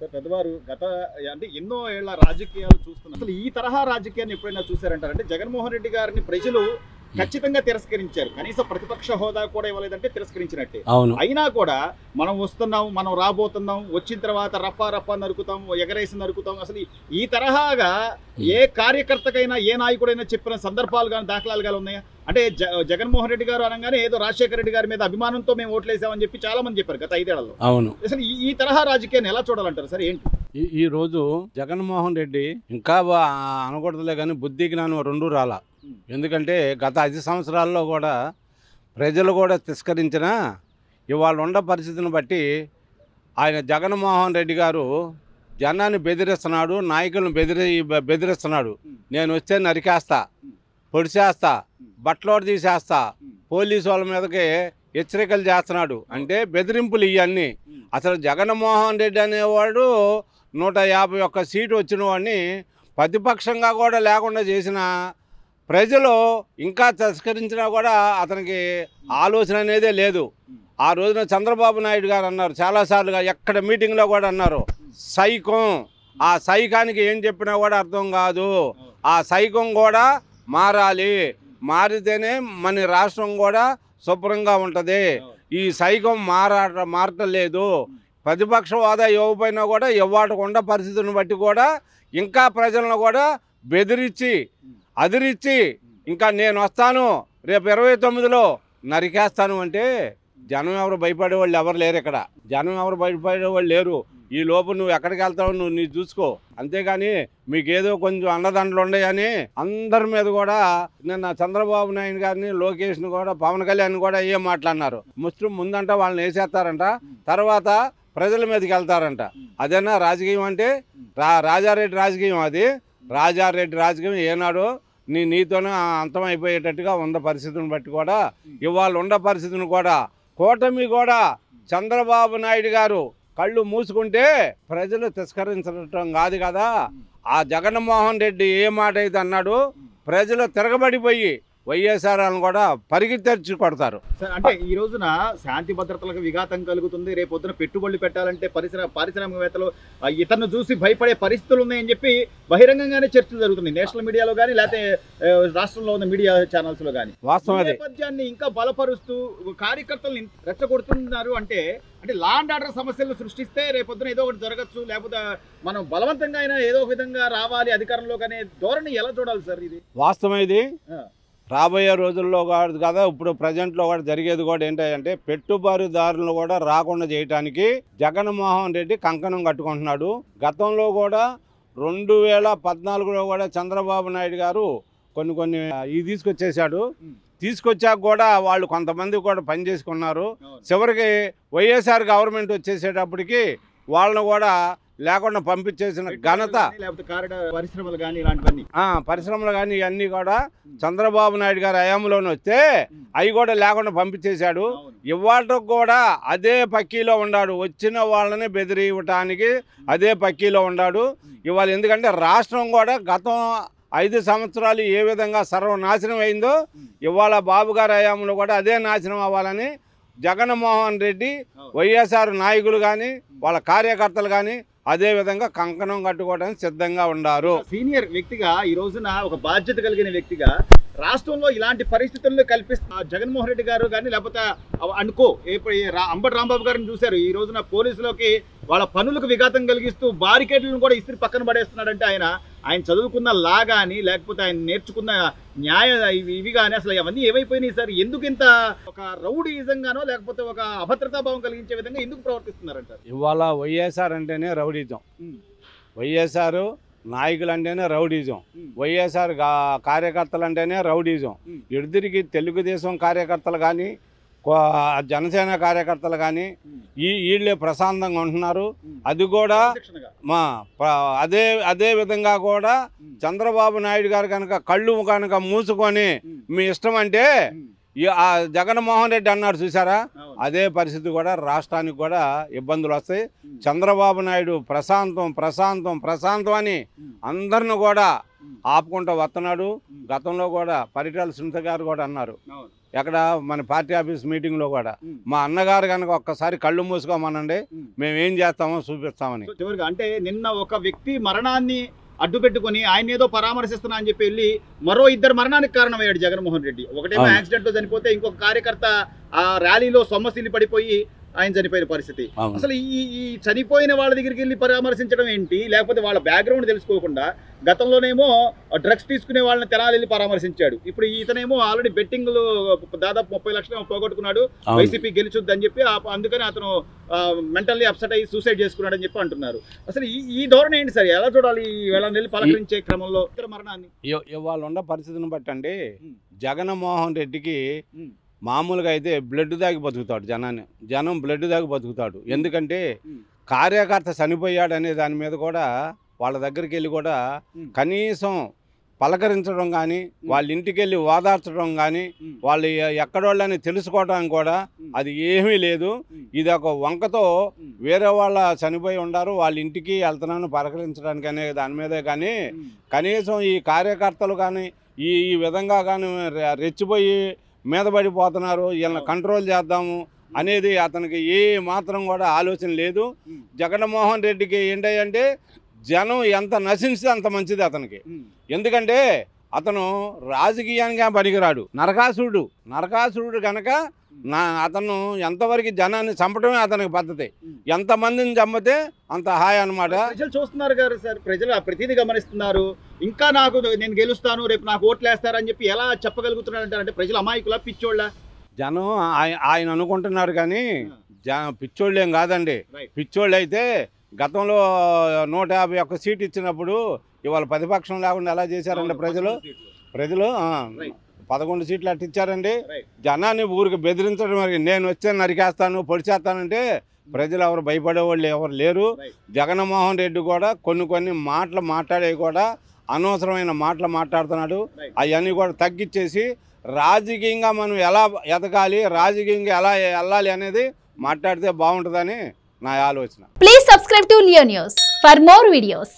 Sir పెద్దవారు గత అంటే ఎన్నో ఏళ్ల రాజకీయాలు చూస్తున్నారు. అసలు ఈ తరహా రాజకీయాన్ని ఎప్పుడైనా చూసారంటారు? అంటే జగన్మోహన్ రెడ్డి గారిని ప్రజలు ఖచ్చితంగా తిరస్కరించారు. కనీసం ప్రతిపక్ష హోదా కూడా ఇవ్వలేదంటే తిరస్కరించినట్టే. అవును. అయినా కూడా మనం వస్తున్నాం, మనం రాబోతున్నాం, వచ్చిన తర్వాత రప్పా రప్పా నరుకుతాం, ఎగరేసి నరుకుతాం. అసలు ఈ తరహాగా ఏ కార్యకర్తకైనా ఏ నాయకుడైనా చెప్పిన సందర్భాలు కానీ దాఖలాలు కానీ ఉన్నాయా? అంటే జగన్మోహన్ రెడ్డి గారు అనగానే ఏదో రాజశేఖర రెడ్డి గారి మీద అభిమానంతో మేము ఓట్లేసామని చెప్పి చాలా మంది చెప్పారు గత 5 ఏళ్లలో. అవును. అసలు ఈ తరహా రాజకీయాన్ని ఎలా చూడాలంటారు సార్? ఏంటి ఈ రోజు జగన్మోహన్ రెడ్డి ఇంకా అనకూడదులే కానీ బుద్ధి జ్ఞానం రెండు రాలా. ఎందుకంటే గత 5 సంవత్సరాల్లో కూడా ప్రజలు కూడా తిరస్కరించిన ఇవాళ ఉన్న పరిస్థితిని బట్టి ఆయన జగన్మోహన్ రెడ్డి గారు జనాన్ని బెదిరిస్తున్నాడు, నాయకులను బెదిరిస్తున్నాడు. నేను వస్తే నరికేస్తా, పొడిచేస్తా, బట్టలోడు తీసేస్తా, పోలీసు వాళ్ళ మీదకి హెచ్చరికలు చేస్తున్నాడు. అంటే బెదిరింపులు ఇవన్నీ. అసలు జగన్మోహన్ రెడ్డి అనేవాడు 151 సీటు వచ్చిన వాడిని ప్రతిపక్షంగా కూడా లేకుండా చేసిన ప్రజలు ఇంకా తిరస్కరించినా కూడా అతనికి ఆలోచన అనేదే లేదు. ఆ రోజున చంద్రబాబు నాయుడు గారు అన్నారు చాలాసార్లుగా, ఎక్కడ మీటింగ్లో కూడా అన్నారు, సైకం. ఆ సైకానికి ఏం చెప్పినా కూడా అర్థం కాదు. ఆ సైకం కూడా మారాలి, మారితేనే మన రాష్ట్రం కూడా శుభ్రంగా ఉంటుంది. ఈ సైకం మారటం లేదు. ప్రతిపక్ష హోదా ఇవ్వకపోయినా కూడా ఇవ్వకుండా పరిస్థితులను బట్టి కూడా ఇంకా ప్రజలను కూడా బెదిరించి అదిరించి ఇంకా నేను వస్తాను రేపు 29లో నరికేస్తాను అంటే జనం ఎవరు భయపడేవాళ్ళు ఎవరు లేరు. ఇక్కడ జనం ఎవరు భయపడేవాళ్ళు లేరు. ఈ లోపు నువ్వు ఎక్కడికి వెళ్తావు నువ్వు నీ చూసుకో. అంతేగాని మీకేదో కొంచెం అండదండలు ఉన్నాయని అందరి మీద కూడా నిన్న చంద్రబాబు నాయుడు గారిని, లోకేష్ని కూడా, పవన్ కళ్యాణ్ కూడా ఏం మాట్లాడినారు. ముస్లిం ముందంట వాళ్ళని వేసేస్తారంట, తర్వాత ప్రజల మీదకి వెళ్తారంట. అదేనా రాజకీయం అంటే? రాజారెడ్డి రాజకీయం అది. రాజారెడ్డి రాజకీయం ఏనాడు నీతోనే అంతం అయిపోయేటట్టుగా ఉన్న పరిస్థితిని బట్టి కూడా ఇవాళ ఉన్న పరిస్థితిని కూడా కూటమి కూడా చంద్రబాబు నాయుడు గారు కళ్ళు మూసుకుంటే ప్రజలు తిరస్కరించడం కాదు కదా. ఆ జగన్మోహన్ రెడ్డి ఏ మాట అయితే అన్నాడు, ప్రజలు తిరగబడిపోయి వైఎస్ఆర్ అని కూడా పరిగెత్తి కొడతారు. అంటే ఈ రోజున శాంతి భద్రతలకు విఘాతం కలుగుతుంది, రేపు పొద్దున పెట్టుబడులు పెట్టాలంటే పారిశ్రామికవేత్తలు ఇతను చూసి భయపడే పరిస్థితులు ఉన్నాయని చెప్పి బహిరంగంగానే చర్చలు జరుగుతున్నాయి, నేషనల్ మీడియాలో కానీ లేకపోతే రాష్ట్రంలో ఉన్న మీడియా ఛానల్స్ లో కానీ. వాస్తవం నేపథ్యాన్ని ఇంకా బలపరుస్తూ కార్యకర్తలను రెచ్చగొడుతున్నారు. అంటే లా అండ్ ఆర్డర్ సమస్యలు సృష్టిస్తే రేపొద్దున ఏదో ఒకటి జరగచ్చు, లేకపోతే మనం బలవంతంగా అయినా ఏదో ఒక విధంగా రావాలి అధికారంలోకి అనే ధోరణి ఎలా చూడాలి సార్? ఇది వాస్తవం. ఇది రాబోయే రోజుల్లో కాదు కదా, ఇప్పుడు ప్రజెంట్లో కూడా జరిగేది కూడా ఏంటంటే పెట్టుబడిదారులను కూడా రాకుండా చేయడానికి జగన్మోహన్ రెడ్డి కంకణం కట్టుకుంటున్నాడు. గతంలో కూడా 2014లో కూడా చంద్రబాబు నాయుడు గారు కొన్ని ఇది తీసుకొచ్చాక కూడా వాళ్ళు కొంతమంది కూడా పని చేసుకున్నారు. చివరికి వైఎస్ఆర్ గవర్నమెంట్ వచ్చేసేటప్పటికి వాళ్ళను కూడా లేకుండా పంపించేసిన ఘనత, పరిశ్రమలు కానీ ఇవన్నీ కూడా చంద్రబాబు నాయుడు గారి హయాంలోనే వస్తే అవి కూడా లేకుండా పంపించేశాడు. ఇవాళకు కూడా అదే పక్కీలో ఉన్నాడు, వచ్చిన వాళ్ళని బెదిరివ్వటానికి అదే పక్కీలో ఉన్నాడు ఇవాళ. ఎందుకంటే రాష్ట్రం కూడా గతం 5 సంవత్సరాలు ఏ విధంగా సర్వనాశనం అయిందో ఇవాళ బాబు గారి హయాంలో కూడా అదే నాశనం అవ్వాలని జగన్మోహన్ రెడ్డి, వైఎస్ఆర్ నాయకులు కానీ వాళ్ళ కార్యకర్తలు కానీ అదే విధంగా కంకణం కట్టుకోవడానికి సిద్ధంగా ఉన్నారు. సీనియర్ వ్యక్తిగా ఈ రోజున ఒక బాధ్యత కలిగిన వ్యక్తిగా రాష్ట్రంలో ఇలాంటి పరిస్థితుల్లో కల్పిస్తున్న జగన్మోహన్ రెడ్డి గారు కానీ లేకపోతే అనుకో అంబటి రాంబాబు గారిని చూశారు, ఈ రోజున పోలీసులకి వాళ్ళ పనులకు విఘాతం కలిగిస్తూ బారికేడ్లను కూడా ఇస్త్రీ పక్కన పడేస్తున్నాడంటే ఆయన చదువుకున్న లా కానీ లేకపోతే ఆయన నేర్చుకున్న న్యాయ ఇవి కానీ అసలు అవన్నీ ఏమైపోయినాయి సార్? ఎందుకు ఇంత ఒక రౌడీజంగానో లేకపోతే ఒక అభద్రతాభావం కలిగించే విధంగా ఎందుకు ప్రవర్తిస్తున్నారంటారు? ఇవాళ వైఎస్ఆర్ అంటేనే రౌడీజం, వైఎస్ఆర్ నాయకులు అంటేనే రౌడీజం, వైఎస్ఆర్ కార్యకర్తలు అంటేనే రౌడీజం. ఎదురికి తెలుగుదేశం కార్యకర్తలు కానీ జనసేన కార్యకర్తలు కానీ వీళ్ళే ప్రశాంతంగా ఉంటున్నారు. అది కూడా అదే విధంగా కూడా చంద్రబాబు నాయుడు గారు కనుక కళ్ళు కనుక మూసుకొని మీ ఇష్టం అంటే ఆ జగన్మోహన్ రెడ్డి అన్నాడు చూసారా, అదే పరిస్థితి కూడా రాష్ట్రానికి కూడా ఇబ్బందులు వస్తాయి. చంద్రబాబు నాయుడు ప్రశాంతం అని అందరిని కూడా ఆపుకుంటూ వస్తున్నాడు. గతంలో కూడా పరిటాల సునీత గారు కూడా అన్నారు, ఎక్కడ మన పార్టీ ఆఫీస్ మీటింగ్లో కూడా మా అన్నగారు కనుక ఒక్కసారి కళ్ళు మూసుకోమనండి మేము ఏం చేస్తామో చూపిస్తామని. చివరిగా అంటే నిన్న ఒక వ్యక్తి మరణాన్ని అడ్డు పెట్టుకుని ఆయన ఏదో పరామర్శిస్తున్నా అని చెప్పి వెళ్ళి మరో 2 మరణానికి కారణమయ్యాడు జగన్మోహన్ రెడ్డి. ఒకటేమో యాక్సిడెంట్ లో చనిపోతే ఇంకొక కార్యకర్త ఆ ర్యాలీలో సొమ్మసిల్లి పడిపోయి ఆయన చనిపోయిన పరిస్థితి. అసలు ఈ చనిపోయిన వాళ్ళ దగ్గరికి వెళ్ళి పరామర్శించడం ఏంటి? లేకపోతే వాళ్ళ బ్యాక్గ్రౌండ్ తెలుసుకోకుండా గతంలోనేమో డ్రగ్స్ తీసుకునే వాళ్ళని తెనాలి వెళ్ళి పరామర్శించాడు. ఇప్పుడు ఇతనేమో ఆల్రెడీ బెట్టింగ్లు దాదాపు 30 లక్షలు పోగొట్టుకున్నాడు, వైసీపీ గెలుచుద్ది అని చెప్పి అందుకని అతను మెంటల్లీ అప్సెట్ అయ్యి సూసైడ్ చేసుకున్నాడు అని చెప్పి అంటున్నారు. అసలు ఈ ధోరణి ఏంటి సార్? ఎలా చూడాలి వీళ్ళని వెళ్ళి పలకరించే క్రమంలో మరణాన్ని? ఇవాళ ఉన్న పరిస్థితిని బట్టండి జగన్మోహన్ రెడ్డికి మామూలుగా అయితే బ్లడ్ దాగి బతుకుతాడు, జనం బ్లడ్ దాగి బతుకుతాడు. ఎందుకంటే కార్యకర్త చనిపోయాడు అనే దాని మీద కూడా వాళ్ళ దగ్గరికి వెళ్ళి కూడా కనీసం పలకరించడం కానీ, వాళ్ళ ఇంటికి వెళ్ళి ఓదార్చడం కానీ, వాళ్ళు ఎక్కడోళ్ళని తెలుసుకోవడానికి కూడా అది ఏమీ లేదు. ఇది ఒక వంకతో వేరే వాళ్ళ చనిపోయి ఉండారు వాళ్ళ ఇంటికి వెళ్తున్నాను పలకరించడానికి అనే దాని మీదే కానీ కనీసం ఈ కార్యకర్తలు కానీ ఈ విధంగా కానీ రెచ్చిపోయి మీద పడిపోతున్నారు, వీళ్ళని కంట్రోల్ చేద్దాము అనేది అతనికి ఏ మాత్రం కూడా ఆలోచన లేదు. జగన్మోహన్ రెడ్డికి ఏంటంటే జనం ఎంత నశించితే అంత మంచిది అతనికి. ఎందుకంటే అతను రాజకీయానికి పనికిరాడు, నరకాసురుడు కనుక అతను ఎంతవరకు జనాన్ని చంపడమే అతనికి పద్ధతి. ఎంతమందిని చంపితే అంత హాయ్ అనమాట. ప్రజలు చూస్తున్నారు కదా సార్, ప్రజలు ప్రతిదీ గమనిస్తున్నారు. ఇంకా నేను గెలుస్తాను, రేపు నాకు ఓట్లు వేస్తారని చెప్పి ఎలా చెప్పగలుగుతున్నారు అంటే ప్రజలు అమాయకులా పిచ్చోళ్ళ? జనం ఆయన అనుకుంటున్నారు కానీ పిచ్చోళ్ళు ఏం కాదండి. పిచ్చోళ్ళు అయితే గతంలో 151 సీట్ ఇచ్చినప్పుడు ఇవాళ ప్రతిపక్షం లేకుండా ఎలా చేశారండి ప్రజలు 11 సీట్లు అట్టు ఇచ్చారండి. జనాన్ని ఊరికి బెదిరించడం, నేను వచ్చే నరికేస్తాను పొడిచేస్తానంటే ప్రజలు ఎవరు భయపడేవాళ్ళు ఎవరు లేరు. జగన్మోహన్ రెడ్డి కూడా కొన్ని మాటలు మాట్లాడే కూడా అనవసరమైన మాటలు మాట్లాడుతున్నాడు. అవన్నీ కూడా తగ్గించేసి రాజకీయంగా మనం ఎలా ఎదగాలి, రాజకీయంగా ఎలా వెళ్ళాలి అనేది మాట్లాడితే బాగుంటుందని నా ఆలోచన. Please subscribe to Leo news for more videos.